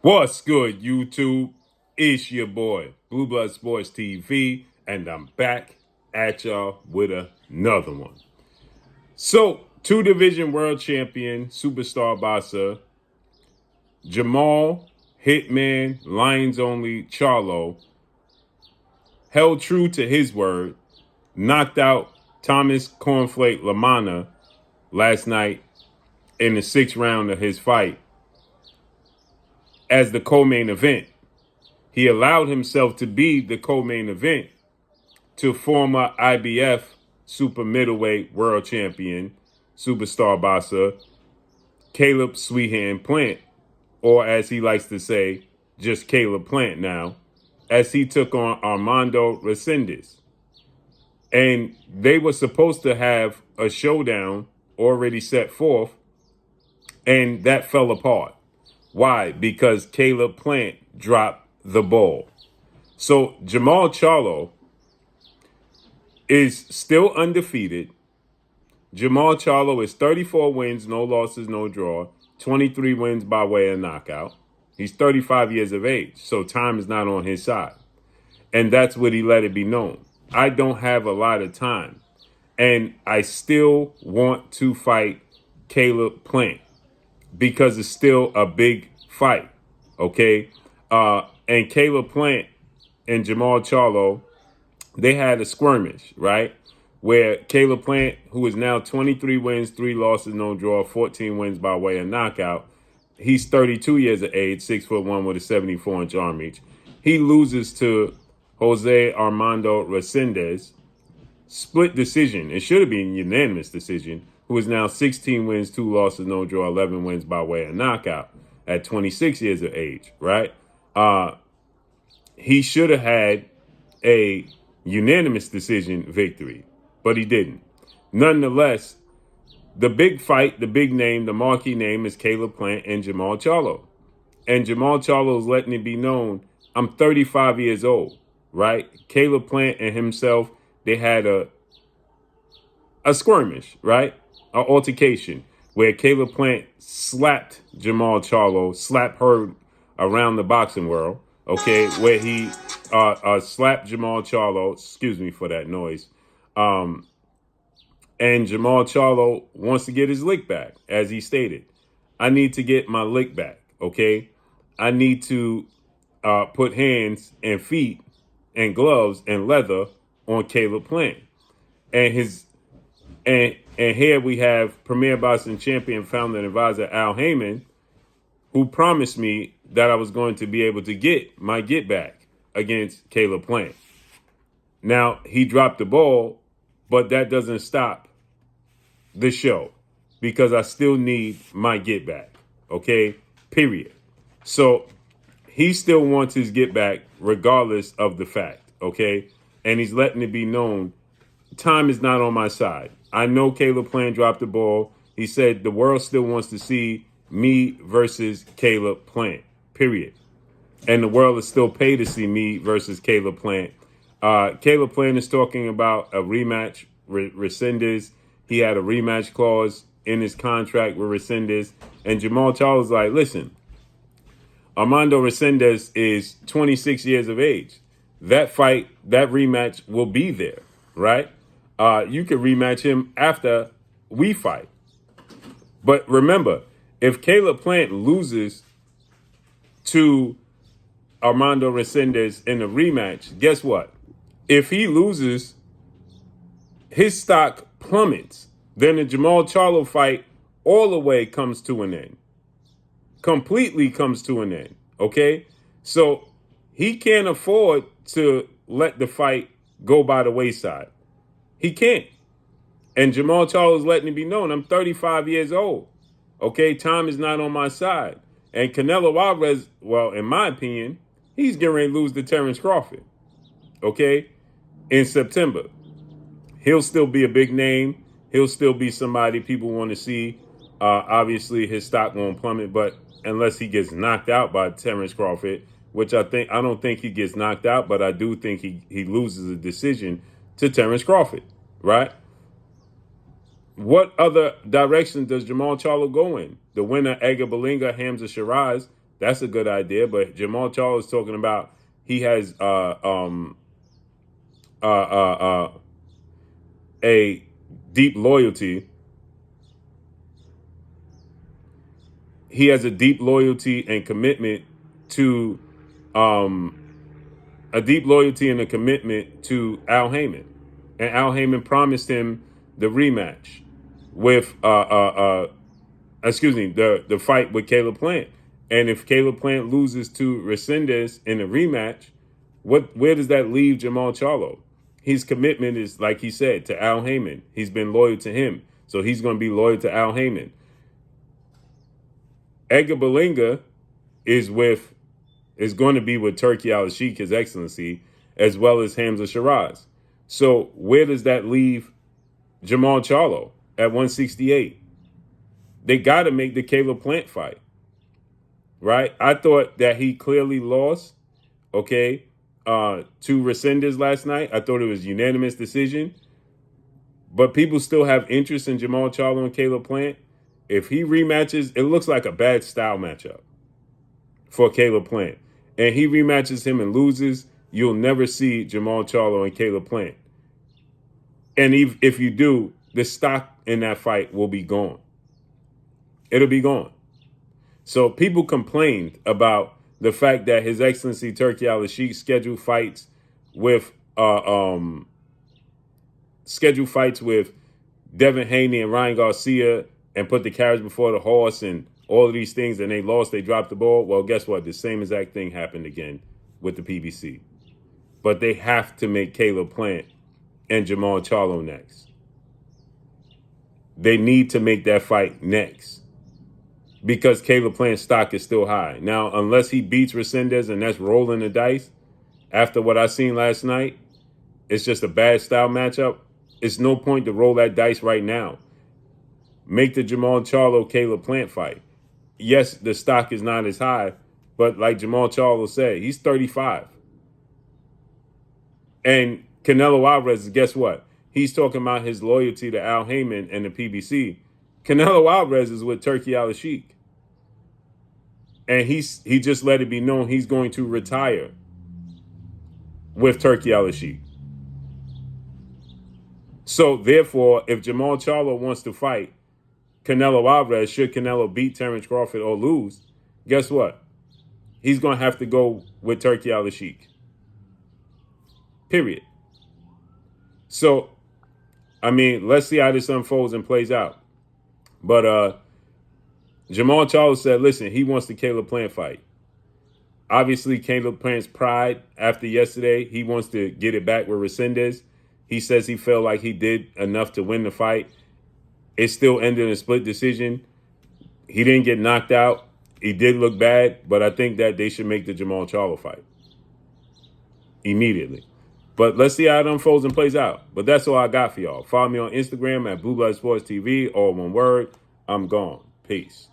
What's good, YouTube? It's your boy, Blue Blood Sports TV, and I'm back at y'all with another one. So, two-division world champion, superstar boxer, Jermall, Hitman, Lions Only, Charlo, held true to his word, knocked out Thomas Cornflake Lamana last night in the sixth round of his fight as the co-main event. He allowed himself to be the co-main event to former IBF super middleweight world champion, superstar boxer, Caleb Sweethand Plant, or as he likes to say, just Caleb Plant now, as he took on Armando Resendiz. And they were supposed to have a showdown already set forth, and that fell apart. Why? Because Caleb Plant dropped the ball. So Jermall Charlo is still undefeated. Jermall Charlo is 34 wins, no losses, no draw, 23 wins by way of knockout. He's 35 years of age, so time is not on his side. And that's what he let it be known. I don't have a lot of time, and I still want to fight Caleb Plant because it's still a big fight, okay? And Caleb Plant and Jermall Charlo, they had a skirmish, right? Where Caleb Plant, who is now 23 wins, 3 losses, no draw, 14 wins by way of knockout. He's 32 years of age, 6'1" with a 74-inch arm reach. He loses to Jose Armando Resendiz. Split decision. It should have been a unanimous decision. Who is now 16 wins, 2 losses, no draw, 11 wins by way of knockout at 26 years of age, right? He should have had a unanimous decision victory, but he didn't. Nonetheless, the big fight, the big name, the marquee name is Caleb Plant and Jermall Charlo. And Jermall Charlo is letting it be known, I'm 35 years old, right? Caleb Plant and himself, they had a skirmish, right? An altercation where Caleb Plant slapped Jermall Charlo, slapped her around the boxing world, okay, where he slapped Jermall Charlo, excuse me for that noise, and Jermall Charlo wants to get his lick back, as he stated. I need to get my lick back, okay? I need to put hands and feet and gloves and leather on Caleb Plant. And here we have Premier Boxing Champion, founder and advisor Al Heyman, who promised me that I was going to be able to get my get back against Caleb Plant. Now, he dropped the ball, but that doesn't stop the show because I still need my get back, okay? Period. So he still wants his get back regardless of the fact, okay? And he's letting it be known time is not on my side. I know Caleb Plant dropped the ball. He said the world still wants to see me versus Caleb Plant, period. And the world is still paid to see me versus Caleb Plant. Caleb Plant is talking about a rematch with Resendiz. He had a rematch clause in his contract with Resendiz. And Jermall Charlo's like, listen, Armando Resendiz is 26 years of age. That fight, that rematch will be there, right? You can rematch him after we fight. But remember, if Caleb Plant loses to Armando Resendiz in a rematch, guess what? If he loses, his stock plummets. Then the Jermall Charlo fight all the way comes to an end. Completely comes to an end, okay? So he can't afford to let the fight go by the wayside. He can't. And Jermall Charlo is letting it be known, I'm 35 years old. Okay, time is not on my side. And Canelo Alvarez, well, in my opinion, he's getting ready to lose to Terrence Crawford. Okay, in September. He'll still be a big name. He'll still be somebody people want to see. Obviously, his stock won't plummet, but unless he gets knocked out by Terrence Crawford, which I don't think he gets knocked out, but I do think he loses a decision to Terrence Crawford, right? What other direction does Jermall Charlo go in? The winner, Edgar Berlanga, Hamza Shiraz, That's a good idea. But Jermall Charlo is talking about he has a deep loyalty. He has a deep loyalty and commitment to a deep loyalty and a commitment to Al Heyman. And Al Heyman promised him the rematch with the fight with Caleb Plant. And if Caleb Plant loses to Resendez in a rematch, where does that leave Jermall Charlo? His commitment is, like he said, to Al Heyman. He's been loyal to him. So he's going to be loyal to Al Heyman. Edgar Berlanga is going to be with Turki Al-Sheikh, His Excellency, as well as Hamza Shiraz. So where does that leave Jermall Charlo at 168? They got to make the Caleb Plant fight, right? I thought that he clearly lost, to Resendez last night. I thought it was unanimous decision. But people still have interest in Jermall Charlo and Caleb Plant. If he rematches, it looks like a bad style matchup for Caleb Plant. And he rematches him and loses, you'll never see Jermall Charlo and Caleb Plant. And if you do, the stock in that fight will be gone. It'll be gone. So people complained about the fact that His Excellency Turki Al-Sheikh scheduled fights with Devin Haney and Ryan Garcia and put the carriage before the horse and all of these things, and they lost, they dropped the ball. Well, guess what? The same exact thing happened again with the PBC. But they have to make Caleb Plant and Jermall Charlo next. They need to make that fight next because Caleb Plant's stock is still high. Now, unless he beats Resendez, and that's rolling the dice, after what I seen last night, it's just a bad style matchup. It's no point to roll that dice right now. Make the Jermall Charlo Caleb Plant fight. Yes, the stock is not as high, but like Jermall Charlo said, he's 35. And Canelo Alvarez, guess what? He's talking about his loyalty to Al Heyman and the PBC. Canelo Alvarez is with Turki Al-Sheikh. And he just let it be known he's going to retire with Turki Al-Sheikh. So, therefore, if Jermall Charlo wants to fight Canelo Alvarez, should Canelo beat Terrence Crawford or lose, guess what? He's going to have to go with Turki Al-Sheikh. Period. So, I mean, let's see how this unfolds and plays out. But Jermall Charlo said, listen, he wants the Caleb Plant fight. Obviously, Caleb Plant's pride after yesterday, he wants to get it back with Resendez. He says he felt like he did enough to win the fight. It still ended in a split decision. He didn't get knocked out. He did look bad, but I think that they should make the Jermall Charlo fight immediately. But let's see how it unfolds and plays out. But that's all I got for y'all. Follow me on Instagram at Blue Blood Sports TV, all one word. I'm gone. Peace.